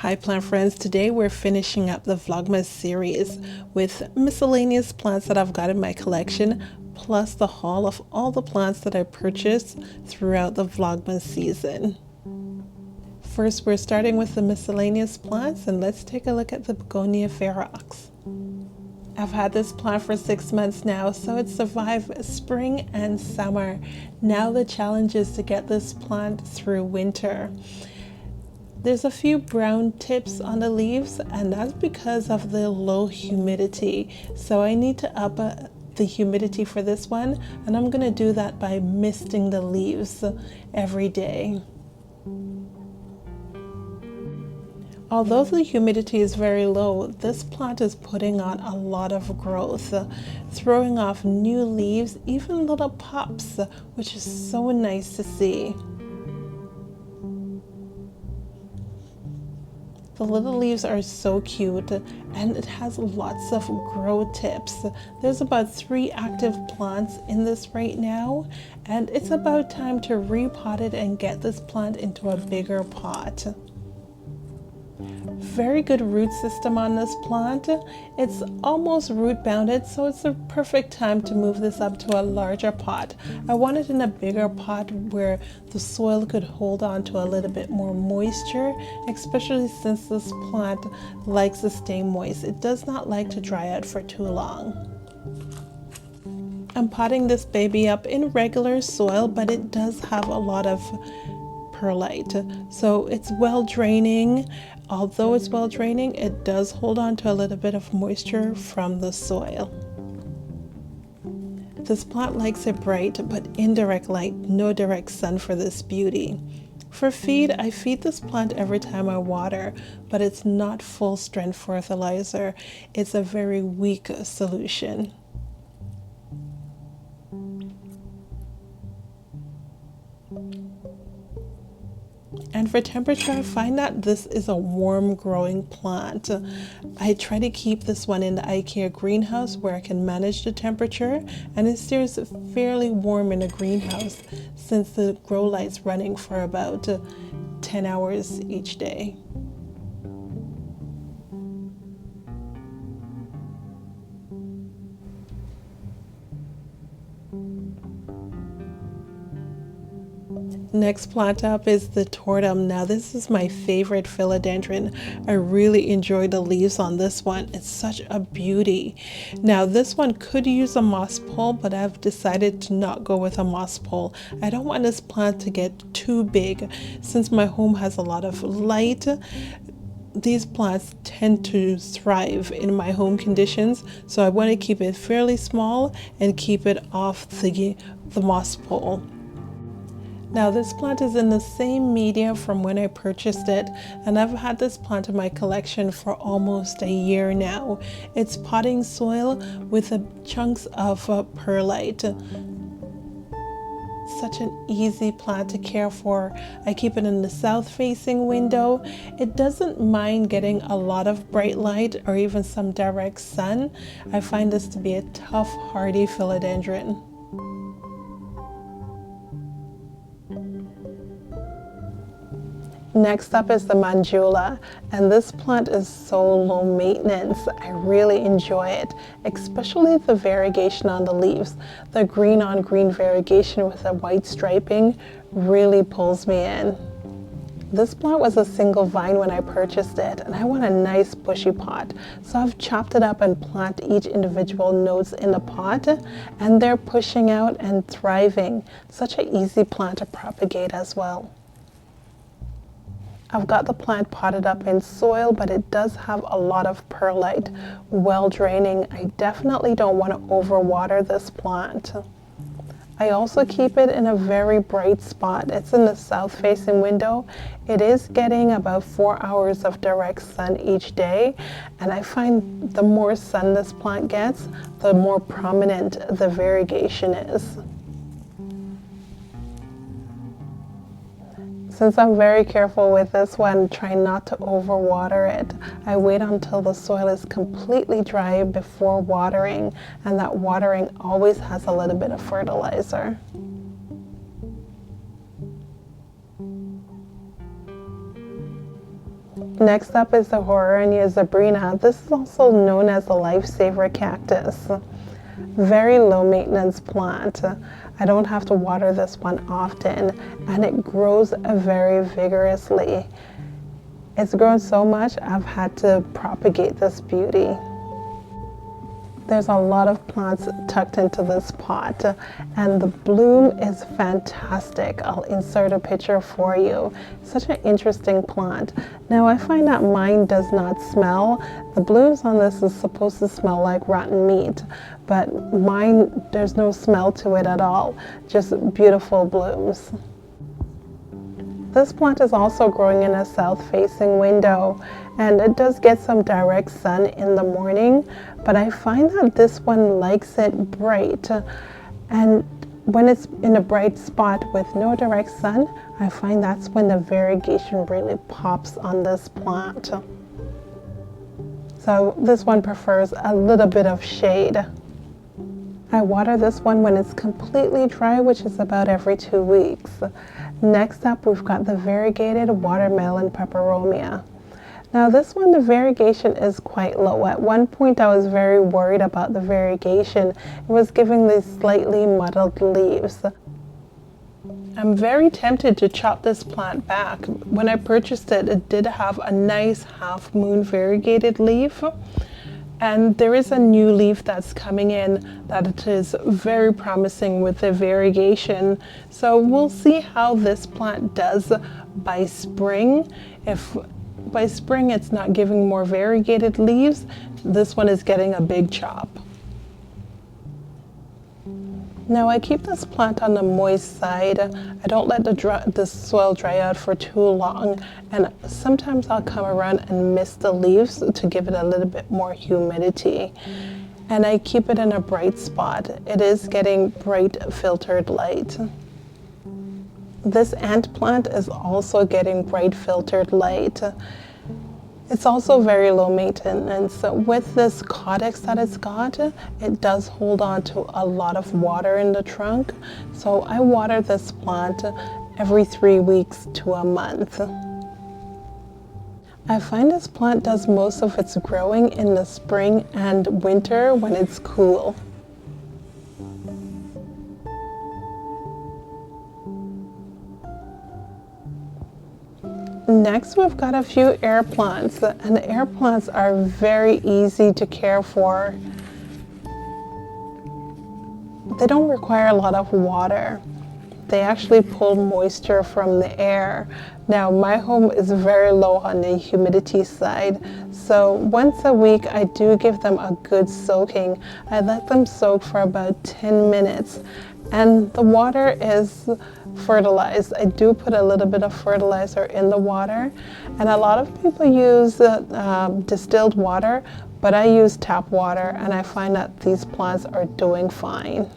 Hi plant friends, today we're finishing up the Vlogmas series with miscellaneous plants that I've got in my collection, plus the haul of all the plants that I purchased throughout the Vlogmas season. First, we're starting with the miscellaneous plants, and let's take a look at the Begonia Ferox. I've had this plant for 6 months now, so it survived spring and summer. Now the challenge is to get this plant through winter. There's a few brown tips on the leaves, and that's because of the low humidity. So I need to up the humidity for this one, and I'm going to do that by misting the leaves every day. Although the humidity is very low, this plant is putting on a lot of growth, throwing off new leaves, even little pops, which is so nice to see. The little leaves are so cute, and it has lots of grow tips. There's about 3 active plants in this right now, and it's about time to repot it and get this plant into a bigger pot. Very good root system on this plant. It's almost root bounded, so it's the perfect time to move this up to a larger pot. I want it in a bigger pot where the soil could hold on to a little bit more moisture, especially since this plant likes to stay moist. It does not like to dry out for too long. I'm potting this baby up in regular soil, but it does have a lot of perlite, so it's well draining. Although it's well draining, it does hold on to a little bit of moisture from the soil. This plant likes it bright but indirect light, no direct sun for this beauty. For feed, I feed this plant every time I water, but it's not full strength fertilizer. It's a very weak solution. And for temperature, I find that this is a warm growing plant. I try to keep this one in the IKEA greenhouse where I can manage the temperature, and it stays fairly warm in a greenhouse since the grow light's running for about 10 hours each day. Next plant up is the Tortum. Now this is my favorite philodendron. I really enjoy the leaves on this one. It's such a beauty. Now this one could use a moss pole, but I've decided to not go with a moss pole. I don't want this plant to get too big. Since my home has a lot of light, these plants tend to thrive in my home conditions, so I want to keep it fairly small and keep it off the moss pole. Now this plant is in the same media from when I purchased it, and I've had this plant in my collection for almost a year now. It's potting soil with chunks of perlite. Such an easy plant to care for. I keep it in the south facing window. It doesn't mind getting a lot of bright light or even some direct sun. I find this to be a tough, hardy philodendron. Next up is the Manjula, and this plant is so low maintenance. I really enjoy it, especially the variegation on the leaves. The green on green variegation with the white striping really pulls me in. This plant was a single vine when I purchased it, and I want a nice bushy pot. So I've chopped it up and planted each individual nodes in the pot, and they're pushing out and thriving. Such an easy plant to propagate as well. I've got the plant potted up in soil, but it does have a lot of perlite, well draining. I definitely don't want to overwater this plant. I also keep it in a very bright spot. It's in the south facing window. It is getting about 4 hours of direct sun each day, and I find the more sun this plant gets, the more prominent the variegation is. Since I'm very careful with this one, trying not to overwater it, I wait until the soil is completely dry before watering, and that watering always has a little bit of fertilizer. Next up is the Huernia Zebrina. This is also known as the lifesaver cactus. Very low maintenance plant. I don't have to water this one often, and it grows very vigorously. It's grown so much I've had to propagate this beauty. There's a lot of plants tucked into this pot, and the bloom is fantastic. I'll insert a picture for you. Such an interesting plant. Now I find that mine does not smell. The blooms on this is supposed to smell like rotten meat, but mine, there's no smell to it at all. Just beautiful blooms. This plant is also growing in a south-facing window, and it does get some direct sun in the morning, but I find that this one likes it bright, and when it's in a bright spot with no direct sun, I find that's when the variegation really pops on this plant. So this one prefers a little bit of shade. I water this one when it's completely dry, which is about every 2 weeks. Next up, we've got the variegated watermelon peperomia. Now this one, the variegation is quite low. At one point I was very worried about the variegation. It was giving these slightly muddled leaves. I'm very tempted to chop this plant back. When I purchased it, it did have a nice half moon variegated leaf. And there is a new leaf that's coming in that it is very promising with the variegation. So we'll see how this plant does by spring. If by spring it's not giving more variegated leaves, this one is getting a big chop. Now I keep this plant on the moist side. I don't let the soil dry out for too long, and sometimes I'll come around and mist the leaves to give it a little bit more humidity. And I keep it in a bright spot. It is getting bright filtered light. This ant plant is also getting bright filtered light. It's also very low maintenance. With this codex that it's got, it does hold on to a lot of water in the trunk. So I water this plant every 3 weeks to a month. I find this plant does most of its growing in the spring and winter when it's cool. Next, we've got a few air plants, and the air plants are very easy to care for. They don't require a lot of water. They actually pull moisture from the air. Now, my home is very low on the humidity side, so once a week I do give them a good soaking. I let them soak for about 10 minutes, and the water is fertilized. I do put a little bit of fertilizer in the water, and a lot of people use distilled water, but I use tap water, and I find that these plants are doing fine.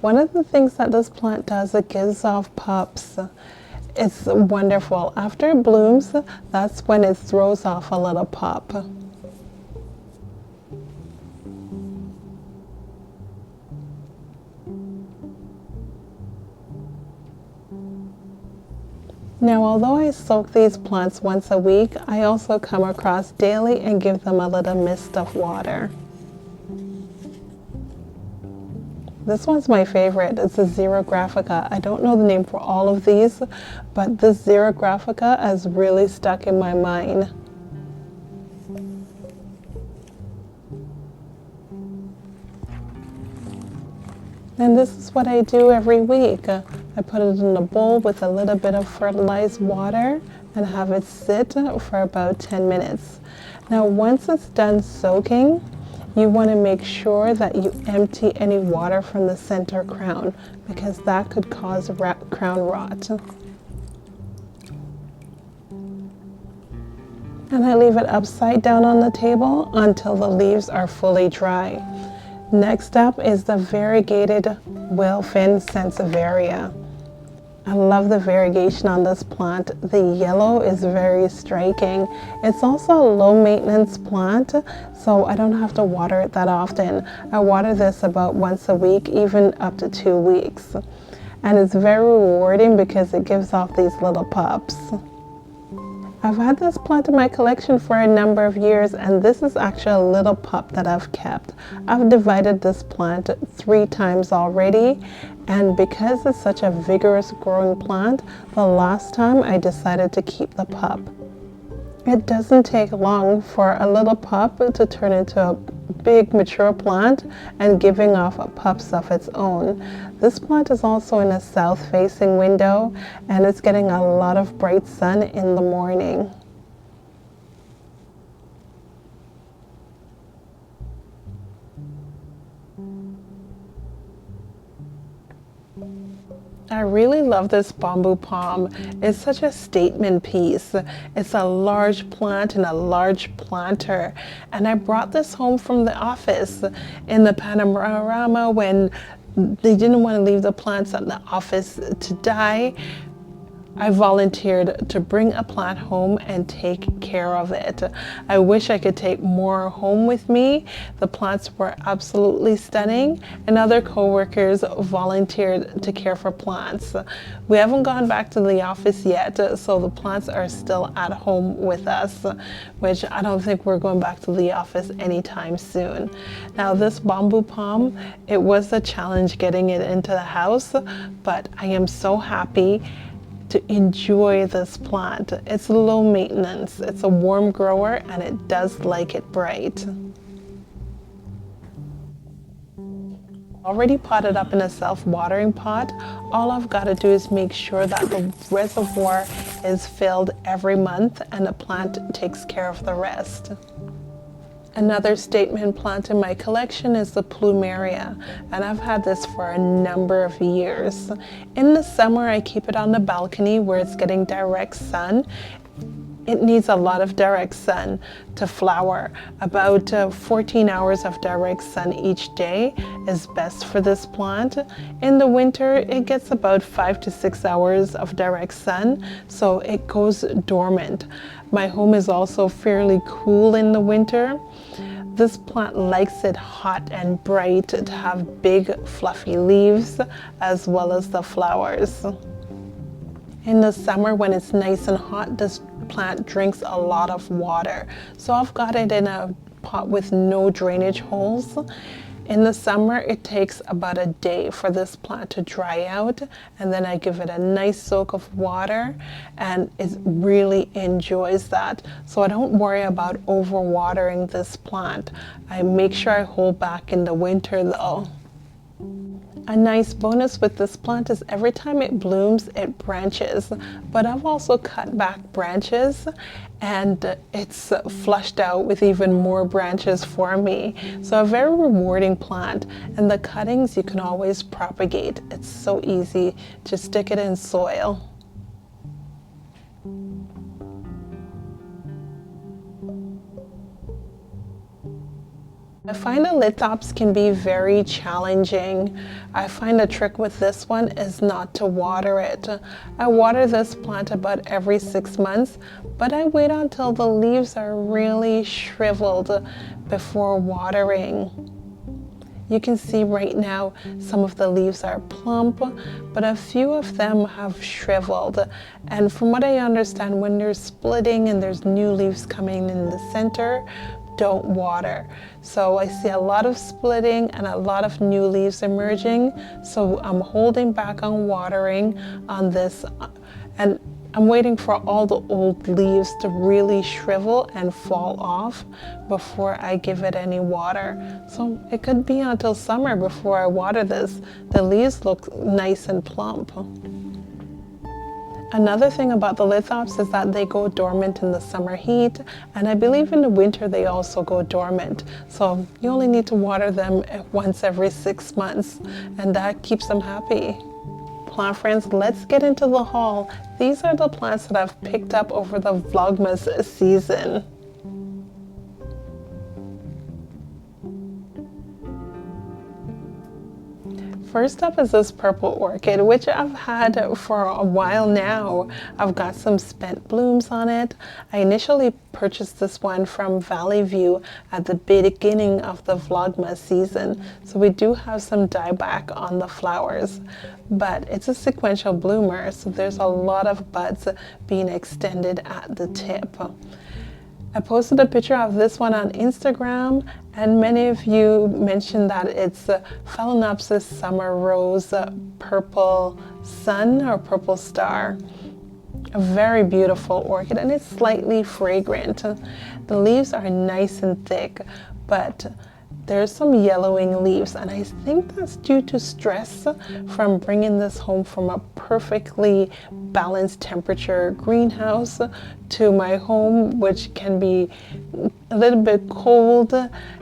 One of the things that this plant does, it gives off pups. It's wonderful. After it blooms, that's when it throws off a little pup. Now, although I soak these plants once a week, I also come across daily and give them a little mist of water. This one's my favorite. It's a Xerographica. I don't know the name for all of these, but this Xerographica has really stuck in my mind. And this is what I do every week. I put it in a bowl with a little bit of fertilized water and have it sit for about 10 minutes. Now, once it's done soaking, you want to make sure that you empty any water from the center crown, because that could cause crown rot. And I leave it upside down on the table until the leaves are fully dry. Next up is the variegated whalefin Sansevieria. I love the variegation on this plant. The yellow is very striking. It's also a low maintenance plant, so I don't have to water it that often. I water this about once a week, even up to 2 weeks. And it's very rewarding because it gives off these little pups. I've had this plant in my collection for a number of years, and this is actually a little pup that I've kept. I've divided this plant 3 times already, and because it's such a vigorous growing plant, the last time I decided to keep the pup. It doesn't take long for a little pup to turn into a big mature plant and giving off pups of its own. This plant is also in a south-facing window, and it's getting a lot of bright sun in the morning. I really love this bamboo palm. It's such a statement piece. It's a large plant and a large planter. And I brought this home from the office in the panorama when they didn't want to leave the plants at the office to die. I volunteered to bring a plant home and take care of it. I wish I could take more home with me. The plants were absolutely stunning, and other co-workers volunteered to care for plants. We haven't gone back to the office yet, so the plants are still at home with us, which I don't think we're going back to the office anytime soon. Now this bamboo palm, it was a challenge getting it into the house, but I am so happy to enjoy this plant. It's low maintenance, it's a warm grower, and it does like it bright. Already potted up in a self-watering pot. All I've got to do is make sure that the reservoir is filled every month and the plant takes care of the rest. Another statement plant in my collection is the Plumeria, and I've had this for a number of years. In the summer, I keep it on the balcony where it's getting direct sun. It needs a lot of direct sun to flower. About 14 hours of direct sun each day is best for this plant. In the winter, it gets about 5 to 6 hours of direct sun, so it goes dormant. My home is also fairly cool in the winter. This plant likes it hot and bright to have big fluffy leaves as well as the flowers. In the summer when it's nice and hot, this plant drinks a lot of water. So I've got it in a pot with no drainage holes. In the summer, it takes about a day for this plant to dry out, and then I give it a nice soak of water, and it really enjoys that. So I don't worry about overwatering this plant. I make sure I hold back in the winter though. A nice bonus with this plant is every time it blooms, it branches, but I've also cut back branches and it's flushed out with even more branches for me. So a very rewarding plant, and the cuttings you can always propagate. It's so easy, just stick it in soil. I find the Lithops can be very challenging. I find the trick with this one is not to water it. I water this plant about every 6 months, but I wait until the leaves are really shriveled before watering. You can see right now some of the leaves are plump, but a few of them have shriveled. And from what I understand, when they're splitting and there's new leaves coming in the center, don't water. So I see a lot of splitting and a lot of new leaves emerging. So I'm holding back on watering on this, and I'm waiting for all the old leaves to really shrivel and fall off before I give it any water. So it could be until summer before I water this. The leaves look nice and plump. Another thing about the Lithops is that they go dormant in the summer heat, and I believe in the winter they also go dormant. So you only need to water them once every 6 months, and that keeps them happy. Plant friends, let's get into the haul. These are the plants that I've picked up over the Vlogmas season. First up is this purple orchid, which I've had for a while now. I've got some spent blooms on it. I initially purchased this one from Valley View at the beginning of the Vlogmas season, so we do have some dieback on the flowers, but it's a sequential bloomer, so there's a lot of buds being extended at the tip. I posted a picture of this one on Instagram, and many of you mentioned that it's Philodendron Summer Rose Purple Sun or Purple Star. A very beautiful orchid, and it's slightly fragrant. The leaves are nice and thick, but there's some yellowing leaves, and I think that's due to stress from bringing this home from a perfectly balanced temperature greenhouse to my home, which can be a little bit cold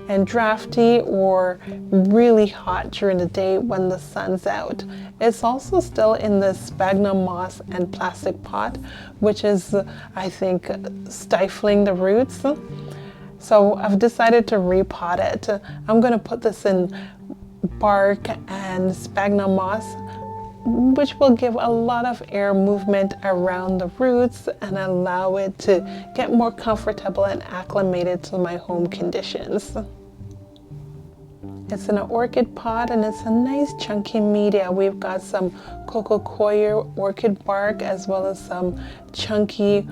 and drafty or really hot during the day when the sun's out. It's also still in the sphagnum moss and plastic pot, which is, I think, stifling the roots. So I've decided to repot it. I'm going to put this in bark and sphagnum moss, which will give a lot of air movement around the roots and allow it to get more comfortable and acclimated to my home conditions. It's in an orchid pot, and it's a nice chunky media. We've got some coco coir orchid bark as well as some chunky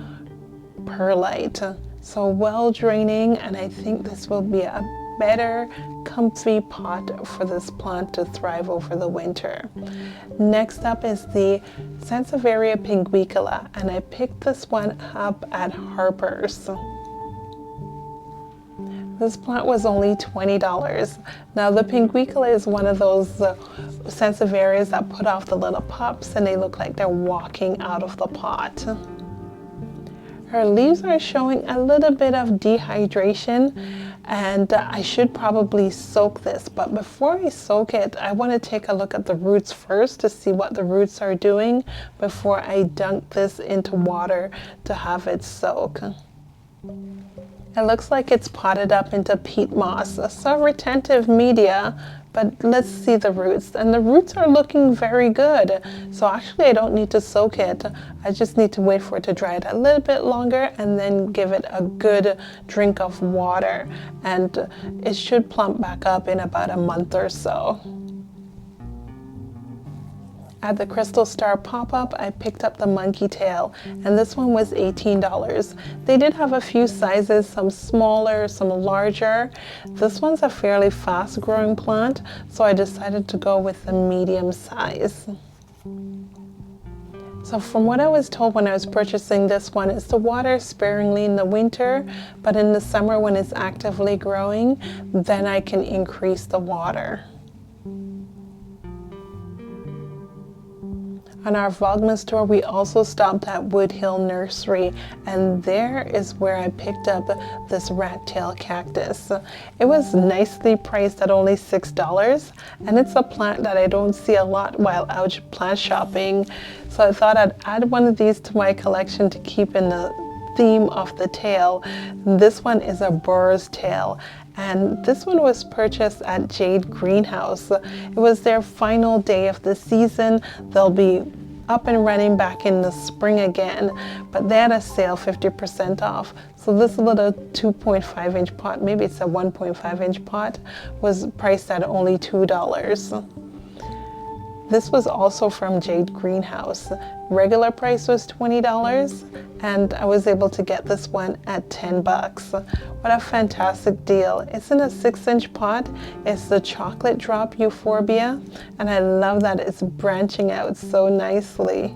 perlite. So well draining, and I think this will be a better comfy pot for this plant to thrive over the winter. Next up is the Sansevieria pinguicola, and I picked this one up at Harper's. This plant was only $20. Now the pinguicola is one of those Sansevierias that put off the little pups, and they look like they're walking out of the pot. Her leaves are showing a little bit of dehydration, and I should probably soak this, but before I soak it, I want to take a look at the roots first to see what the roots are doing before I dunk this into water to have it soak. It looks like it's potted up into peat moss, so retentive media, but let's see the roots. And the roots are looking very good. So actually I don't need to soak it. I just need to wait for it to dry it a little bit longer and then give it a good drink of water. And it should plump back up in about a month or so. At the Crystal Star pop-up, I picked up the monkey tail, and this one was $18. They did have a few sizes, some smaller, some larger. This one's a fairly fast-growing plant, so I decided to go with the medium size. So from what I was told when I was purchasing this one, is to water sparingly in the winter, but in the summer when it's actively growing, then I can increase the water. On our Vlogmas tour, we also stopped at Wood Hill Nursery, and there is where I picked up this rat tail cactus. It was nicely priced at only $6, and it's a plant that I don't see a lot while out plant shopping. So I thought I'd add one of these to my collection to keep in the theme of the tail. This one is a burr's tail, and this one was purchased at Jade Greenhouse. It was their final day of the season. They'll be up and running back in the spring again, but they had a sale 50% off. So this little 2.5 inch pot, maybe it's a 1.5 inch pot, was priced at only $2. This was also from Jade Greenhouse. Regular price was $20, and I was able to get this one at $10. What a fantastic deal. It's in a 6-inch pot. It's the chocolate drop euphorbia, and I love that it's branching out so nicely.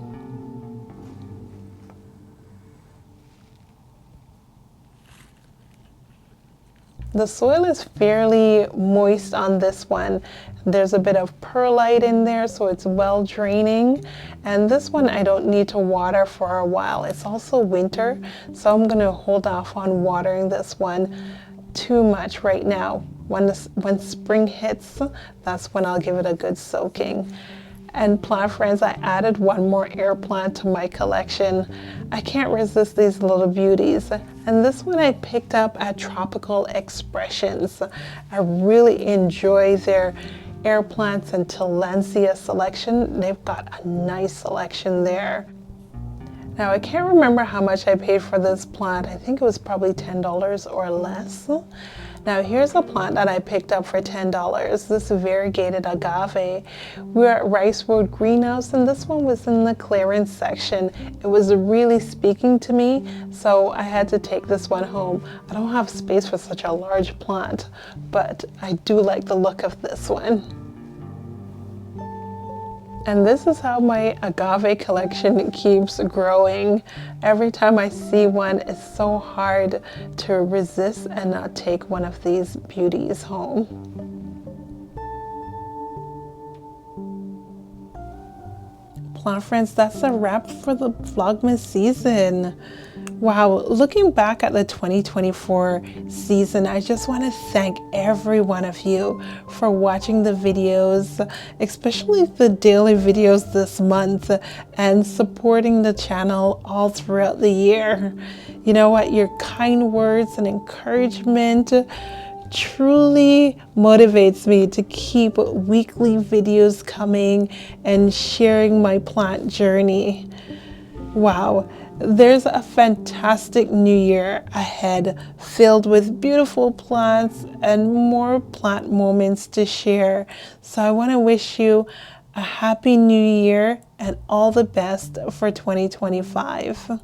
The soil is fairly moist on this one. There's a bit of perlite in there, so it's well draining. And this one I don't need to water for a while. It's also winter, so I'm going to hold off on watering this one too much right now. When spring hits, that's when I'll give it a good soaking. And plant friends, I added one more air plant to my collection. I can't resist these little beauties. And this one I picked up at Tropical Expressions. I really enjoy their air plants and tillandsia selection. They've got a nice selection there. Now I can't remember how much I paid for this plant. I think it was probably $10 or less. Now here's a plant that I picked up for $10. This variegated agave. We're at Rice Road Greenhouse and this one was in the clearance section. It was really speaking to me, so I had to take this one home. I don't have space for such a large plant, but I do like the look of this one. And this is how my agave collection keeps growing. Every time I see one, it's so hard to resist and not take one of these beauties home. Plant friends, that's a wrap for the Vlogmas season. Wow, looking back at the 2024 season, I just want to thank every one of you for watching the videos, especially the daily videos this month, and supporting the channel all throughout the year. You know what? Your kind words and encouragement truly motivates me to keep weekly videos coming and sharing my plant journey. Wow. There's a fantastic new year ahead, filled with beautiful plants and more plant moments to share. So I want to wish you a happy new year and all the best for 2025.